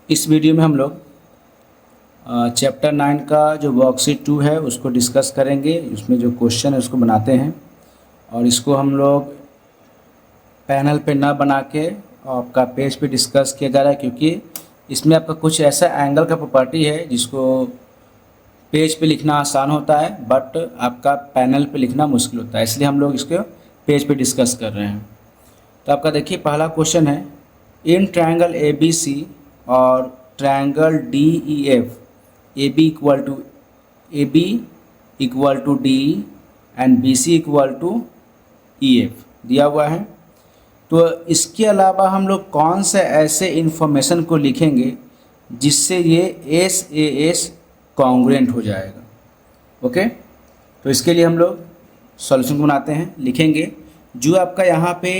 इस वीडियो में हम लोग चैप्टर 9 का जो वर्कशीट 2 है उसको डिस्कस करेंगे। उसमें जो क्वेश्चन है उसको बनाते हैं और इसको हम लोग पैनल पे ना बना के आपका पेज पे डिस्कस किया जा रहा है, क्योंकि इसमें आपका कुछ ऐसा एंगल का प्रॉपर्टी है जिसको पेज पे लिखना आसान होता है बट आपका पैनल पे लिखना मुश्किल होता है, इसलिए हम लोग इसको पेज पे डिस्कस कर रहे हैं। तो आपका देखिए पहला क्वेश्चन है, इन ट्रायंगल ए बी सी और triangle D E F A B equal to D and B C equal to E F दिया हुआ है। तो इसके अलावा हम लोग कौन से ऐसे इन्फॉर्मेशन को लिखेंगे जिससे ये एस ए एस कॉन्ग्रुएंट हो जाएगा। ओके, तो इसके लिए हम लोग सॉल्यूशन बनाते हैं। लिखेंगे जो आपका यहाँ पे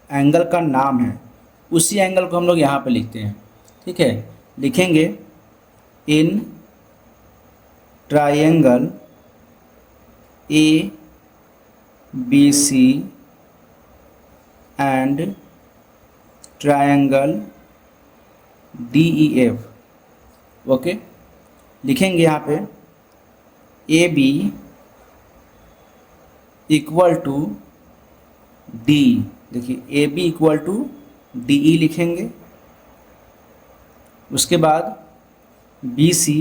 एंगल का नाम है उसी एंगल को हम लोग यहाँ पे लिखते हैं। ठीक है, लिखेंगे in triangle A B C and triangle D E F. Okay, लिखेंगे यहाँ पे A B equal to D, देखिए A B equal to D E लिखेंगे। उसके बाद B C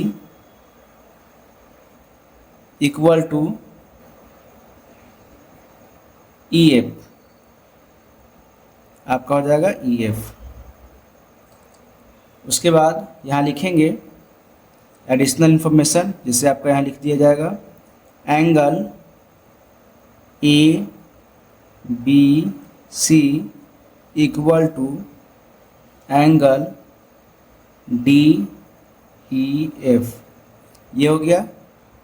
equal to E F, आपका हो जाएगा ई एफ। उसके बाद यहाँ लिखेंगे एडिशनल इंफॉर्मेशन, जिसे आपका यहाँ लिख दिया जाएगा angle A B C equal to angle D E F. ये हो गया।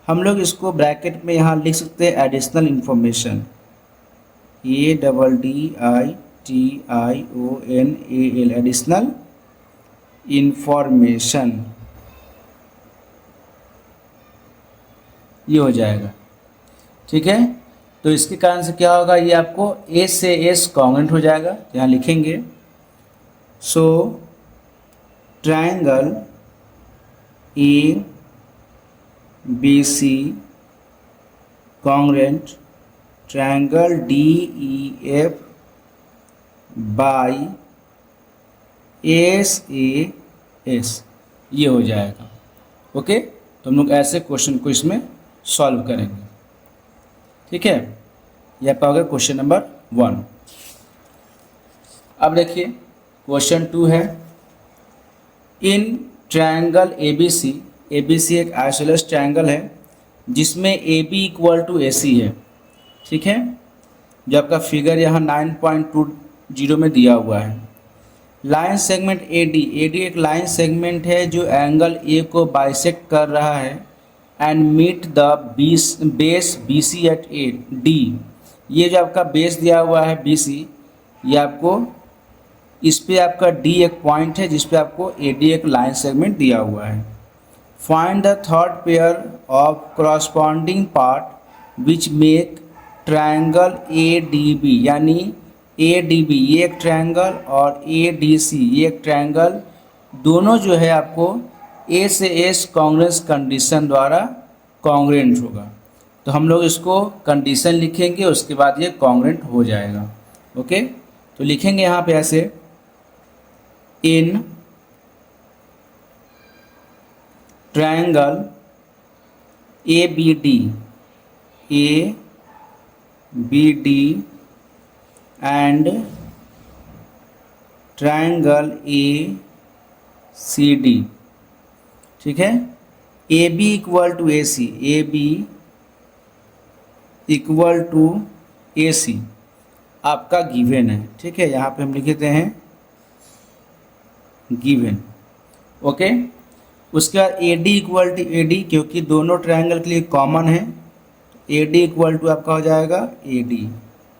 हम लोग इसको ब्रैकेट में यहाँ लिख सकते हैं additional information, A double D I T I O N A L, additional information, ये हो जाएगा। ठीक है, तो इसके कारण से क्या होगा, ये आपको ए से एस कॉन्ग्रुएंट हो जाएगा। तो यहाँ लिखेंगे so triangle A B C congruent triangle D E F by S A S, ये हो जाएगा। ओके, तो हम लोग ऐसे क्वेश्चन को इसमें सॉल्व करेंगे। ठीक है, यह आपका हो गया क्वेश्चन नंबर 1। अब देखिए क्वेश्चन 2 है, इन ट्रायंगल ए बी सी एक आइसोसेलेस ट्रायंगल है जिसमें ए बी इक्वल टू ए सी है। ठीक है, जो आपका फिगर यहाँ 9.20 में दिया हुआ है। लाइन सेगमेंट ए डी एक लाइन सेगमेंट है जो एंगल ए को बाइसेक्ट कर रहा है and meet the base B C at A D. ये जो आपका बेस दिया हुआ है बी सी, ये आपको इस पे आपका डी एक पॉइंट है जिस पे आपको ए डी एक लाइन सेगमेंट दिया हुआ है। Find the third pair of corresponding part which make triangle A D B, यानी ए डी बी ये एक ट्रायंगल और ए डी सी ये एक ट्रायंगल, दोनों जो है आपको ए से एस कॉन्ग्रुएंस कंडीशन द्वारा कॉन्ग्रुएंट होगा। तो हम लोग इसको कंडीशन लिखेंगे, उसके बाद ये कॉन्ग्रुएंट हो जाएगा। ओके, तो लिखेंगे यहाँ पे ऐसे, in triangle A B D and triangle A C D. ठीक है, A B equal to A C, A B equal to A C आपका गिवन है। ठीक है, यहाँ पे हम लिख देते हैं गिवन। ओके, उसके बाद A D equal to A D, क्योंकि दोनों ट्रायंगल के लिए कॉमन है, ए डी इक्वल टू आपका हो जाएगा ए डी,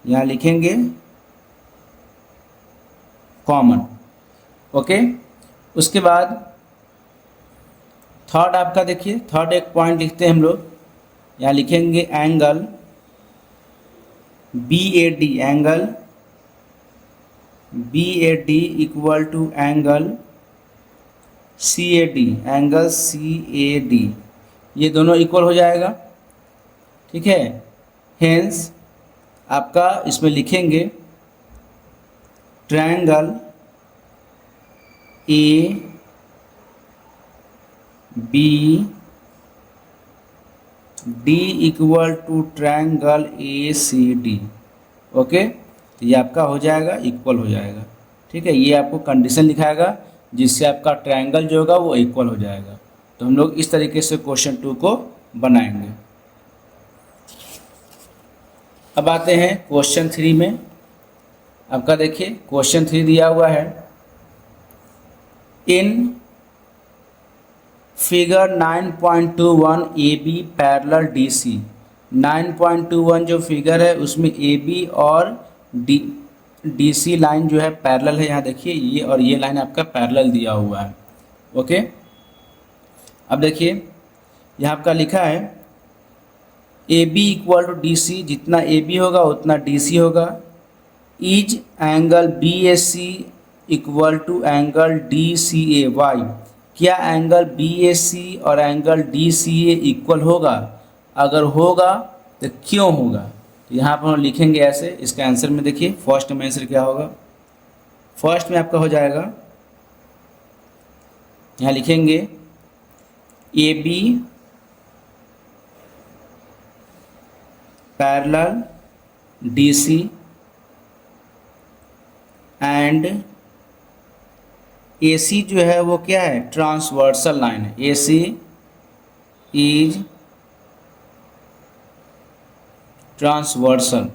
यहाँ लिखेंगे कॉमन। ओके, उसके बाद थर्ड आपका देखिए, थर्ड एक पॉइंट लिखते हैं हम लोग, यहाँ लिखेंगे angle B A D, angle B A D equal to angle CAD, angle CAD, ये दोनों इक्वल हो जाएगा। ठीक है, हेंस आपका इसमें लिखेंगे triangle A B D equal to triangle ACD। Okay, तो ये आपका हो जाएगा, इक्वल हो जाएगा। ठीक है, ये आपको कंडीशन लिखाएगा जिससे आपका ट्रायंगल जो होगा वो इक्वल हो जाएगा। तो हम लोग इस तरीके से क्वेश्चन 2 को बनाएंगे। अब आते हैं क्वेश्चन 3 में। आपका देखिए क्वेश्चन 3 दिया हुआ है, in figure 9.21 AB parallel DC। 9.21 जो फिगर है उसमें AB और DC लाइन जो है पैरेलल है। यहाँ देखिए ये और ये लाइन आपका पैरेलल दिया हुआ है। ओके, अब देखिए यहाँ आपका लिखा है AB इक्वल टू DC, जितना AB होगा उतना DC होगा। Is angle BAC equal to angle DCA। Why, क्या एंगल BAC और एंगल DCA इक्वल होगा? अगर होगा तो क्यों होगा? तो यहाँ पर हम लिखेंगे ऐसे। इसका आंसर में देखिए फर्स्ट में आंसर क्या होगा। फर्स्ट में आपका हो जाएगा, यहाँ लिखेंगे AB parallel DC and AC जो है वो क्या है, ट्रांसवर्सल लाइन है। AC is transversal.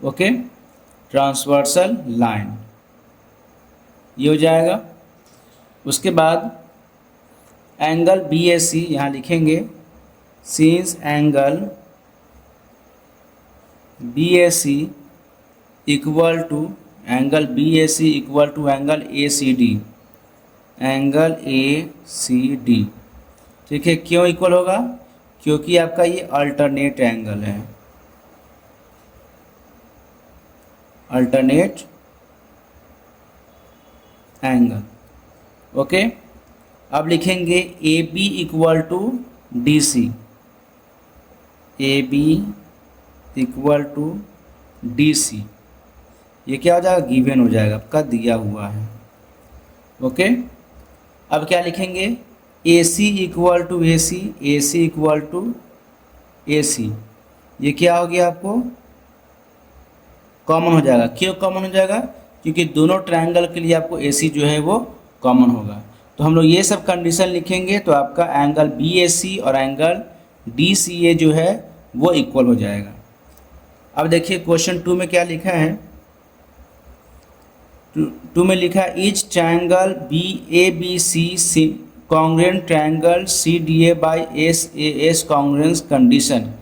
Okay, transversal line, ये हो जाएगा। उसके बाद एंगल BAC यहाँ लिखेंगे, since angle BAC equal to angle BAC equal to angle ACD, angle ACD। ठीक है, क्यों इक्वल होगा? क्योंकि आपका ये अल्टरनेट एंगल है, अल्टरनेट एंगल। ओके, अब लिखेंगे AB equal to DC, AB equal to DC। ये क्या हो जाएगा, गिवन हो जाएगा, आपका दिया हुआ है। ओके, अब क्या लिखेंगे, AC equal to AC, AC equal to AC। ये क्या हो गया, आपको कॉमन हो जाएगा। क्यों कॉमन हो जाएगा? क्योंकि दोनों ट्रायंगल के लिए आपको AC जो है वो कॉमन होगा। तो हम लोग ये सब कंडीशन लिखेंगे तो आपका एंगल BAC और एंगल DCA जो है वो इक्वल हो जाएगा। अब देखिए क्वेश्चन 2 में क्या लिखा है। 2 में लिखा है, each triangle BABC congruent triangle CDA by SAS congruence condition.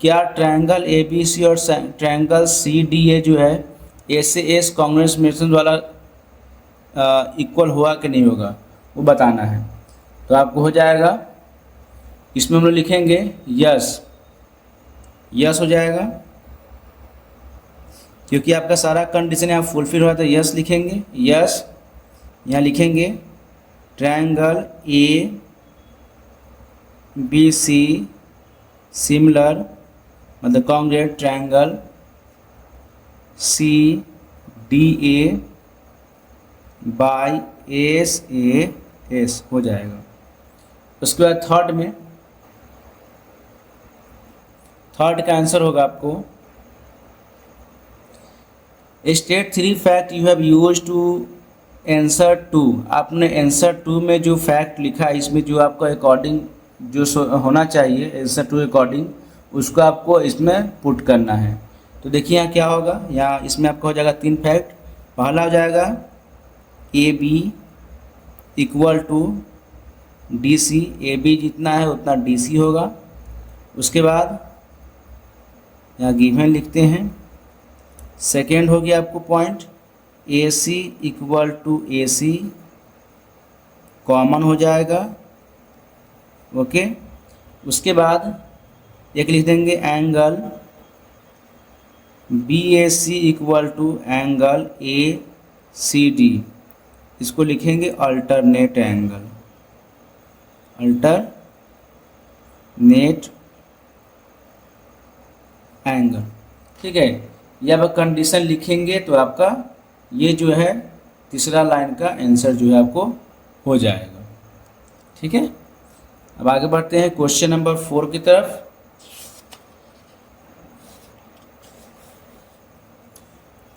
क्या ट्रायंगल ABC और ट्रायंगल CDA जो है SAS कॉन्ग्रुएंस मेथड वाला इक्वल हुआ कि नहीं होगा वो बताना है। तो आपको हो जाएगा, इसमें हम लोग लिखेंगे यस, यस हो जाएगा क्योंकि आपका सारा कंडीशन यहाँ फुलफिल हुआ, तो यस लिखेंगे। यस, यहाँ लिखेंगे ट्रायंगल ABC सिमिलर मतलब congruent triangle CDA by SAS हो जाएगा। उसके बाद थर्ड का आंसर होगा आपको, state 3 fact you have use to answer 2। आपने आंसर 2 में जो फैक्ट लिखा है इसमें जो आपका अकॉर्डिंग जो होना चाहिए आंसर 2 अकॉर्डिंग, उसको आपको इसमें पुट करना है। तो देखिए यहाँ क्या होगा, यहाँ इसमें आपका हो जाएगा 3 फैक्ट। पहला हो जाएगा AB equal to DC, AB जितना है उतना DC होगा। उसके बाद यहाँ गिवन लिखते हैं। सेकेंड हो गया आपको point, AC equal to AC common हो जाएगा। ओके, उसके बाद एक लिख देंगे angle BAC equal to angle C D, इसको लिखेंगे अल्टरनेट एंगल, अल्टरनेट एंगल। ठीक है, ये आप कंडीशन लिखेंगे तो आपका ये जो है तीसरा लाइन का आंसर जो है आपको हो जाएगा। ठीक है, अब आगे बढ़ते हैं क्वेश्चन नंबर 4 की तरफ।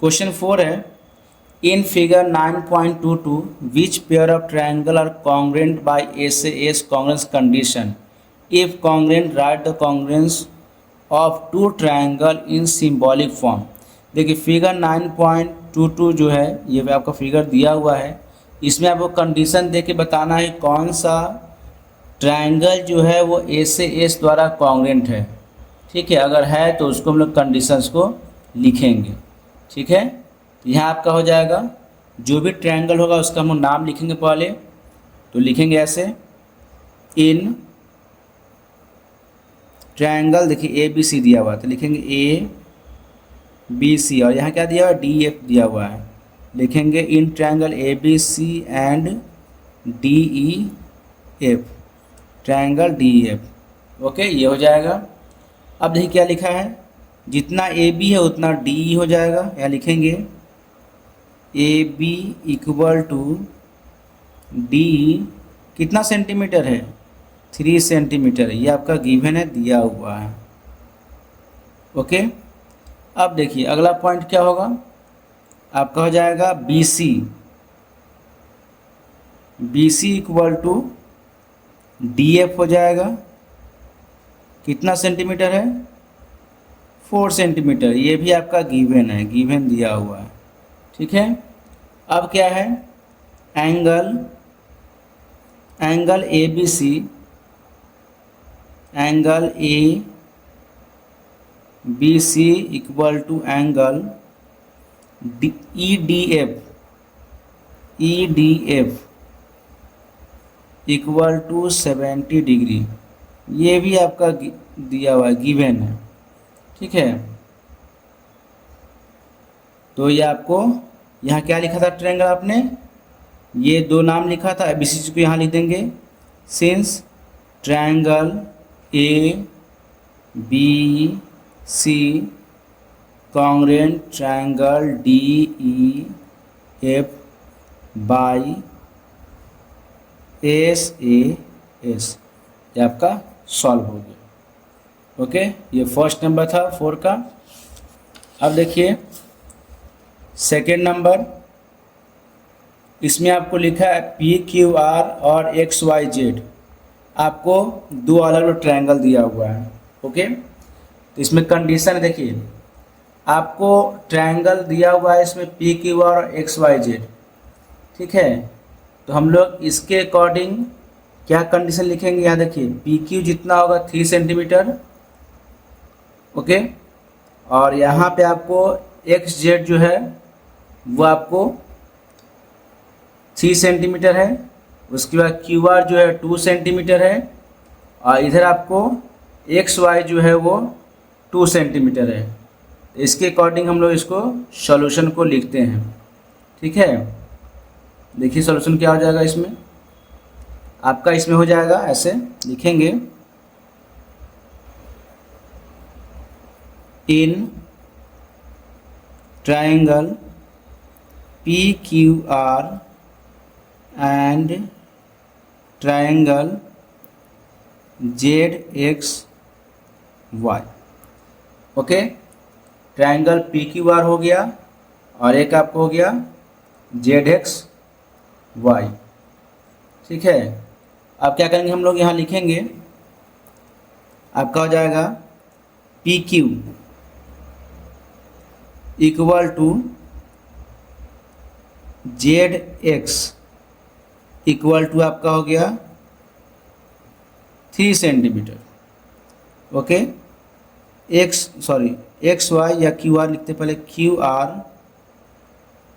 क्वेश्चन 4 है, in figure 9.22 which pair of triangle are congruent by S congruence condition, if congruent write the congruence of two triangle in symbolic form. देखिए फिगर 9.22 जो है ये आपका फिगर दिया हुआ है, इसमें आपको कंडीशन दे के बताना है कौन सा ट्रायंगल जो है वो ए से एस द्वारा कॉन्ग्रुएंट है। ठीक है, अगर है तो उसको हम लोग कंडीशंस को लिखेंगे। ठीक है, तो यहाँ आपका हो जाएगा जो भी ट्रायंगल होगा उसका हम लोग नाम लिखेंगे पहले, तो लिखेंगे ऐसे, इन ट्रायंगल, देखिए ए बी सी दिया हुआ है तो लिखेंगे ए बी सी, और यहाँ क्या दिया हुआ है डी एफ दिया हुआ है, लिखेंगे in triangle A B C and D E F, triangle D F. Okay, ये हो जाएगा। अब देखिए क्या लिखा है, जितना ए बी है उतना डी ई हो जाएगा, यहाँ लिखेंगे A B equal to D कितना सेंटीमीटर है 3 सेंटीमीटर, ये आपका गिवन है दिया हुआ है। ओके, अब देखिए अगला पॉइंट क्या होगा, आपका हो जाएगा B C, B C equal to D F हो जाएगा, कितना सेंटीमीटर है 4 सेंटीमीटर, ये भी आपका गिवन है, गिवन दिया हुआ है। ठीक है, अब क्या है, angle A B C, angle A B C equal to angle E D F equal to 70 degree, ये भी आपका दिया हुआ है, गिवन है। ठीक है, तो ये आपको यहाँ क्या लिखा था ट्रायंगल, आपने ये दो नाम लिखा था, बी सी को यहाँ लिख देंगे, since triangle A B C congruent triangle D E F by S A S, ये आपका सॉल्व हो गया। ओके, ये फर्स्ट नंबर था 4 का। अब देखिए सेकेंड नंबर, इसमें आपको लिखा है पी क्यू आर और एक्स वाई जेड, आपको दो अलग अलग ट्रायंगल दिया हुआ है। ओके, तो इसमें कंडीशन है, देखिए आपको ट्रायंगल दिया हुआ है इसमें पी क्यू आर और एक्स वाई जेड। ठीक है, तो हम लोग इसके अकॉर्डिंग क्या कंडीशन लिखेंगे, यहाँ देखिए पी क्यू जितना होगा 3 सेंटीमीटर। ओके, और यहाँ पे आपको एक्स जेड जो है वो आपको 3 सेंटीमीटर है, उसके बाद क्यू आर जो है 2 सेंटीमीटर है, और इधर आपको एक्स वाई जो है वो 2 सेंटीमीटर है। इसके अकॉर्डिंग हम लोग इसको सॉल्यूशन को लिखते हैं। ठीक है, देखिए सॉल्यूशन क्या हो जाएगा इसमें, आपका इसमें हो जाएगा ऐसे लिखेंगे, in triangle P Q R and triangle Z X Y. Okay, triangle P Q R हो गया और एक आपको हो गया जेड एक्स वाई। ठीक है, अब क्या करेंगे हम लोग, यहाँ लिखेंगे आपका हो जाएगा P Q equal to Z X equal to आपका हो गया 3 सेंटीमीटर। ओके, एक्स वाई या क्यू आर लिखते पहले, Q R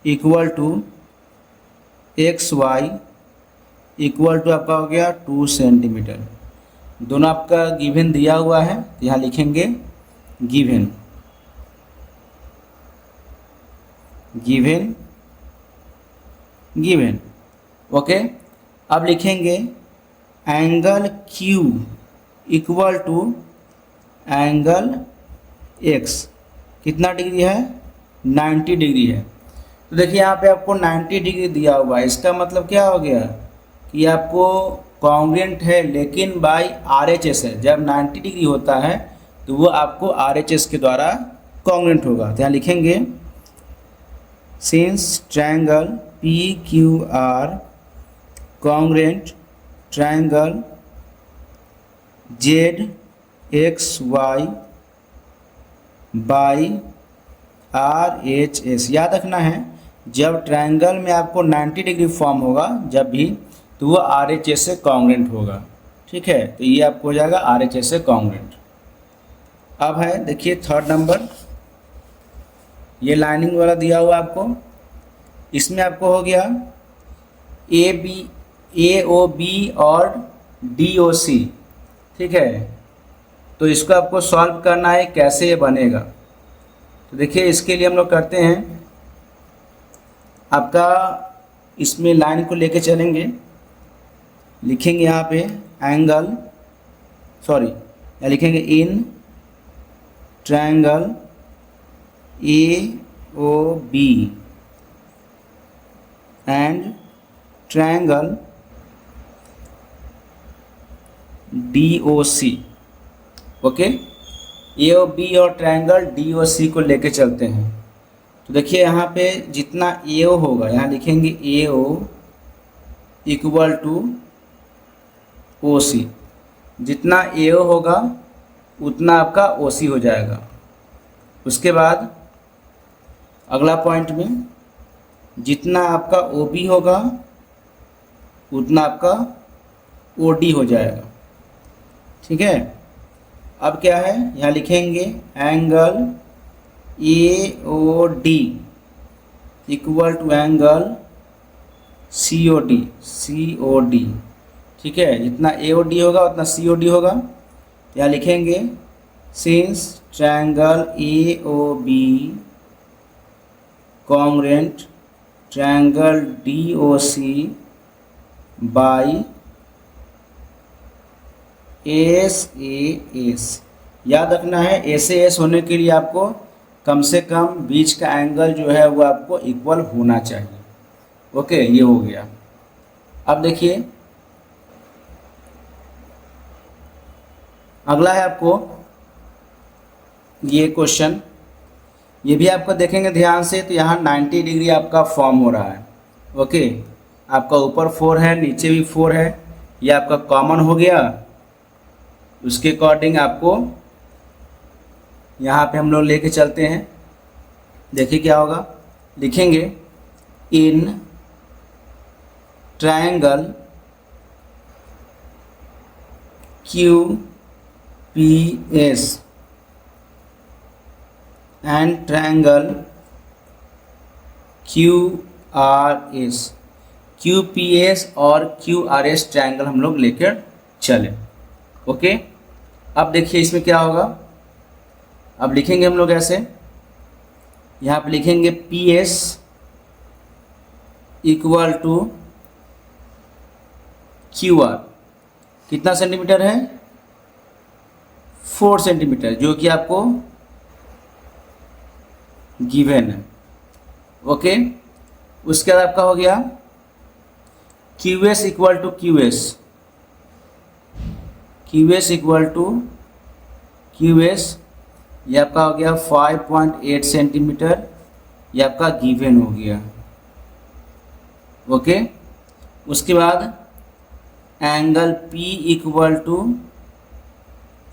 equal to X Y equal to आपका हो गया 2 सेंटीमीटर। दोनों आपका गिवन दिया हुआ है, यहाँ लिखेंगे गिवन गिवन। ओके, अब लिखेंगे angle Q equal to angle X कितना डिग्री है, 90 डिग्री है। तो देखिए यहाँ पे आपको 90 डिग्री दिया हुआ है, इसका मतलब क्या हो गया कि आपको कॉन्ग्रुएंट है लेकिन बाय RHS है। जब 90 डिग्री होता है तो वो आपको RHS के द्वारा कॉन्ग्रुएंट होगा। तो यहाँ लिखेंगे since triangle PQR congruent triangle ZXY by RHS। याद रखना है जब ट्रायंगल में आपको 90 डिग्री फॉर्म होगा जब भी, तो वो RHS से कॉन्ग्रुएंट होगा। ठीक है, तो ये आपको हो जाएगा RHS से कॉन्ग्रुएंट। अब है देखिए थर्ड नंबर, ये लाइनिंग वाला दिया हुआ आपको, इसमें आपको हो गया AOB और DOC। ठीक है, तो इसको आपको सॉल्व करना है कैसे ये बनेगा। तो देखिए इसके लिए हम लोग करते हैं, आपका इसमें लाइन को लेके चलेंगे, लिखेंगे यहाँ पे एंगल लिखेंगे in triangle AOB and triangle DOC। Okay, AOB और ट्रायंगल DOC को लेके चलते हैं। तो देखिए यहाँ पे जितना AO होगा, यहाँ लिखेंगे AO इक्वल टू OC। जितना AO होगा उतना आपका OC हो जाएगा। उसके बाद अगला पॉइंट में जितना आपका OB होगा उतना आपका OD हो जाएगा। ठीक है, अब क्या है, यहाँ लिखेंगे angle AOD equal to angle COD। ठीक है, जितना AOD होगा उतना COD होगा। यहाँ लिखेंगे since triangle AOB congruent triangle DOC by SAS। याद रखना है SAS होने के लिए आपको कम से कम बीच का एंगल जो है वो आपको इक्वल होना चाहिए। ओके, ये हो गया। अब देखिए अगला है आपको ये क्वेश्चन, ये भी आपको देखेंगे ध्यान से। तो यहाँ 90 डिग्री आपका फॉर्म हो रहा है। ओके, आपका ऊपर 4 है नीचे भी 4 है, ये आपका कॉमन हो गया। उसके अकॉर्डिंग आपको यहाँ पे हम लोग लेके चलते हैं। देखिए क्या होगा, लिखेंगे in triangle QPS and triangle QRS। QPS और QRS ट्रायंगल हम लोग लेकर चले। ओके, अब देखिए इसमें क्या होगा, अब लिखेंगे हम लोग ऐसे, यहाँ पे लिखेंगे PS इक्वल टू QR। कितना सेंटीमीटर है, 4 सेंटीमीटर, जो कि आपको गिवन है। ओके, उसके बाद आपका हो गया QS equal to QS equal to QS, ये आपका हो गया 5.8 सेंटीमीटर, ये आपका गिवन हो गया। ओके, उसके बाद angle P equal to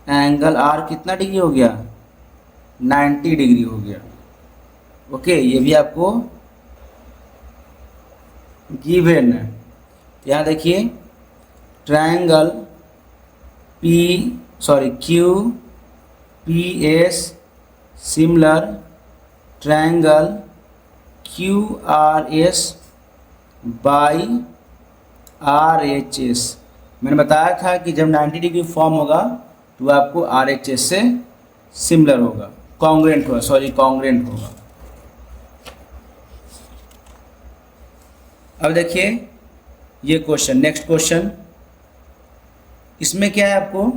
angle R कितना डिग्री हो गया, 90 डिग्री हो गया। ओके, ये भी आपको गिवन है। यहाँ देखिए triangle QPS similar triangle QRS by RHS। मैंने बताया था कि जब 90 डिग्री फॉर्म होगा तो आपको RHS से सिमिलर होगा, कॉन्ग्रुएंट होगा। अब देखिए ये क्वेश्चन, नेक्स्ट क्वेश्चन, इसमें क्या है आपको,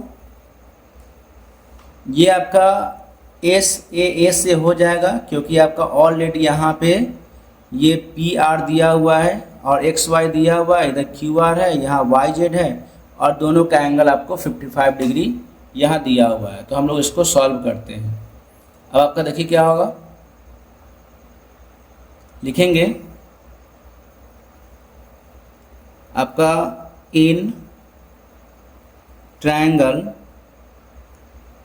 ये आपका एस से हो जाएगा क्योंकि आपका ऑलरेडी यहाँ पे ये पी आर दिया हुआ है और एक्स वाई दिया हुआ है, इधर क्यू आर है, यहाँ वाई जेड है और दोनों का एंगल आपको 55 डिग्री यहाँ दिया हुआ है। तो हम लोग इसको सॉल्व करते हैं। अब आपका देखिए क्या होगा, लिखेंगे आपका in triangle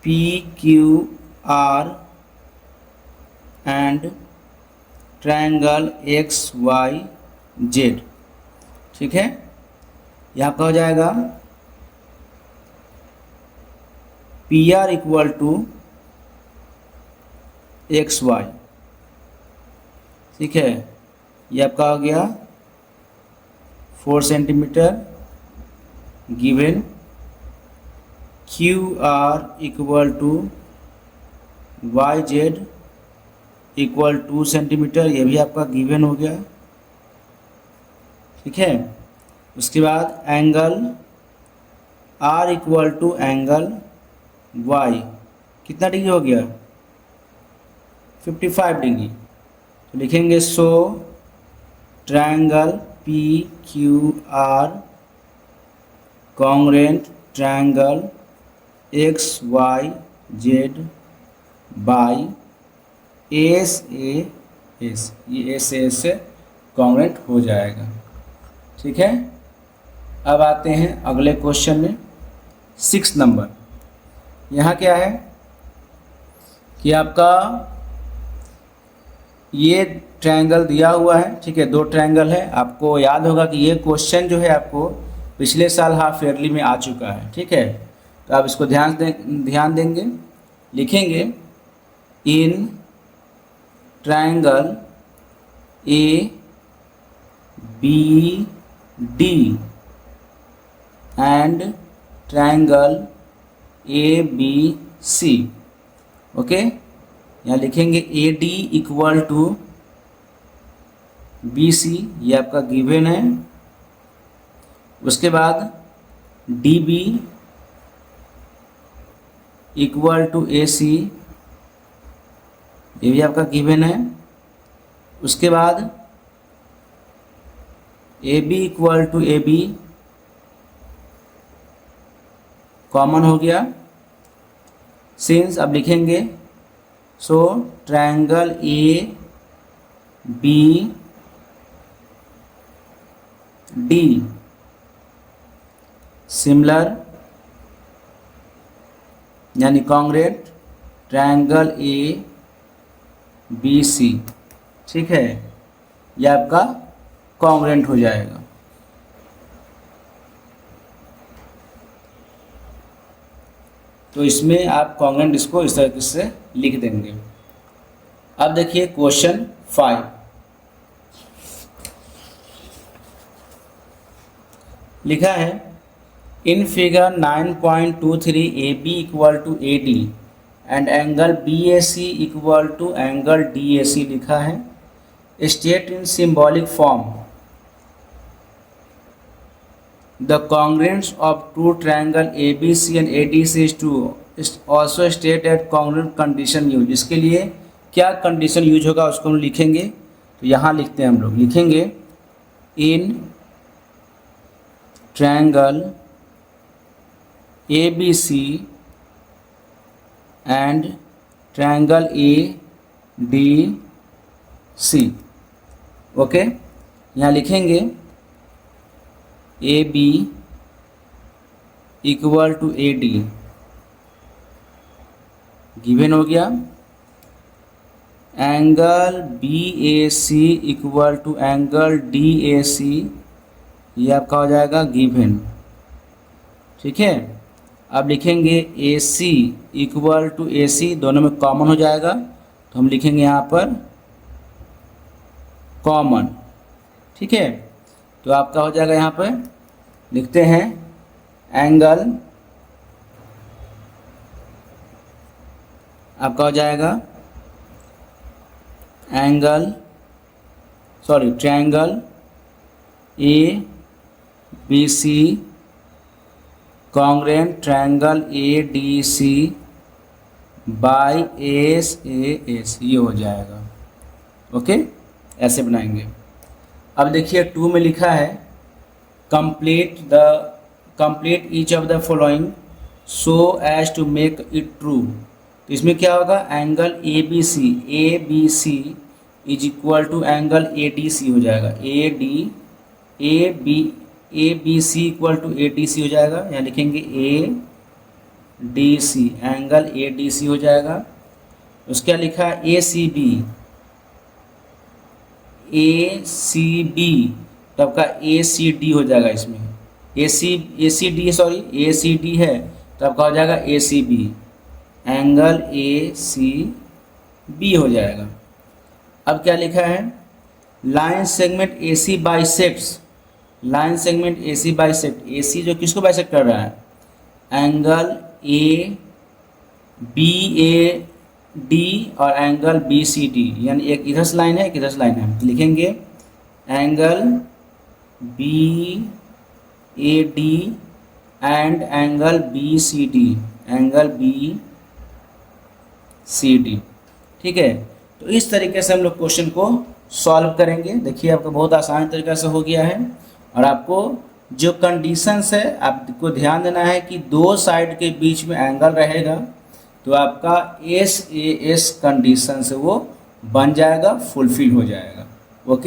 P Q R and triangle X Y Z, ठीक है। यहाँ का हो जाएगा P R equal to X Y, ठीक है। ये आपका हो गया 4 centimetre given, Q R equal to Y Z equal 2 centimetre, ये भी आपका गिवन हो गया, ठीक है। उसके बाद angle R equal to angle Y कितना डिग्री हो गया, 55 डिग्री। तो लिखेंगे so triangle P Q R congruent triangle X Y Z by S A S, ये एस ए एस से कॉन्ग्रुएंट हो जाएगा, ठीक है। अब आते हैं अगले क्वेश्चन में, 6 नंबर। यहाँ क्या है कि आपका ये ट्रायंगल दिया हुआ है, ठीक है, 2 ट्रायंगल है। आपको याद होगा कि ये क्वेश्चन जो है आपको पिछले साल हाफ ईयरली में आ चुका है, ठीक है। तो आप इसको ध्यान देंगे, लिखेंगे in triangle A B D and triangle A B C, okay. यहाँ लिखेंगे A D equal to B C, ये आपका गिवन है। उसके बाद D B equal to A C, ये भी आपका गिवन है। उसके बाद A B equal to A B common हो गया सिंस। अब लिखेंगे so triangle A B D similar यानी congruent triangle A B C, ठीक है, यह आपका कॉन्ग्रुएंट हो जाएगा। तो इसमें आप कॉन्ग्रुएंट इसको इस तरीके से लिख देंगे। अब देखिए क्वेश्चन 5, लिखा है in figure 9.23 A B equal to A D and angle B A C equal to angle D A C लिखा है। State in symbolic form the congruence of two triangle ABC and ADC is to also state at congruent condition use। इसके लिए क्या condition use होगा उसको हम लिखेंगे। तो यहाँ लिखते हैं हम लोग, लिखेंगे in triangle ABC and triangle ADC, okay. यहाँ लिखेंगे A B equal to A D given हो गया, angle B A C equal to angle D A C, ये आपका हो जाएगा गिवन, ठीक है। अब लिखेंगे ए सी इक्वल टू ए सी, दोनों में कॉमन हो जाएगा तो हम लिखेंगे यहाँ पर कॉमन, ठीक है। तो आपका हो जाएगा, यहाँ पर लिखते हैं एंगल आपका हो जाएगा triangle A B C congruent triangle A D C by S A S, ये हो जाएगा। ओके, ऐसे बनाएंगे। अब देखिए 2 में लिखा है complete each of the following so as to make it true. तो इसमें क्या होगा, angle A B C is equal to angle A D C हो जाएगा। A B C equal to A D C हो जाएगा, यहाँ लिखेंगे A D C, angle A D C हो जाएगा। उसके क्या लिखा है, ए सी बी, तो आपका ए सी डी हो जाएगा। इसमें ए सी डी है, तो आपका हो जाएगा A C B, angle A C B हो जाएगा। अब क्या लिखा है, line segment A C bisects, line segment A C bisect, A C जो किसको बाइसेक्ट कर रहा है, angle A B A D और एंगल बी सी डी, यानी एक इधर से लाइन है एक इधर से लाइन है। तो लिखेंगे angle B A D and angle B C D, angle B C D. ठीक है, तो इस तरीके से हम लोग क्वेश्चन को सॉल्व करेंगे। देखिए आपका बहुत आसान तरीके से हो गया है। और आपको जो कंडीशंस है आपको ध्यान देना है कि दो साइड के बीच में एंगल रहेगा, तो आपका एस ए एस कंडीशन से वो बन जाएगा, फुलफिल हो जाएगा। ओके।